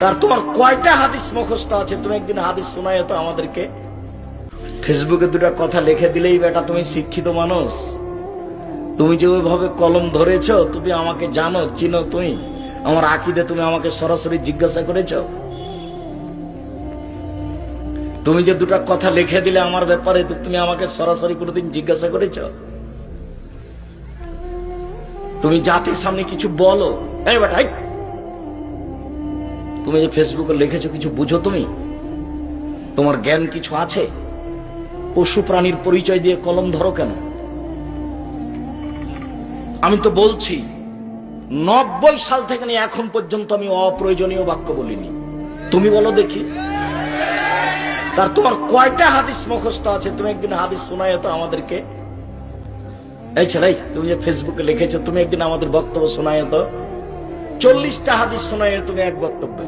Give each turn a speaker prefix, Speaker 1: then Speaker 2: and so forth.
Speaker 1: আর তোমার কয়টা হাদিস মুখস্থ আছে? তুমি একদিন হাদিস শোনায় তো আমাদেরকে। ফেসবুকে দুটা কথা লিখে দিলেই বেটা তুমি শিক্ষিত মানুষ। তুমি যে ওইভাবে কলম ধরেছ, তুমি আমাকে জানো, চিনো, তুমি আমার আকীদা তুমি আমাকে সরাসরি জিজ্ঞাসা করেছ। তুমি যে দুটা কথা লিখে দিলে আমার ব্যাপারে, তুমি আমাকে সরাসরি কোনোদিন জিজ্ঞাসা করেছ? তুমি জাতির সামনে কিছু বলো, এই বেটা তুমি যে ফেসবুকে লিখেছো কিছু বুঝো? তুমি তোমার জ্ঞান কিছু আছে? পশু প্রাণীর পরিচয় দিয়ে কলম ধরো কেন? আমি তো বলছি 90 সাল থেকে নিয়ে এখন পর্যন্ত আমি অপ্রয়োজনীয় বাক্য বলিনি। তুমি বলো দেখি, তার তোমার কয়টা হাদিস মুখস্থ আছে? তুমি একদিন হাদিস শোনায় তো আমাদেরকে। এই ছেলে, তুমি যে ফেসবুকে লিখেছো, তুমি একদিন আমাদের বক্তব্য শোনায় তো। 40টা হাদিস শোনায় তুমি এক বক্তব্যে।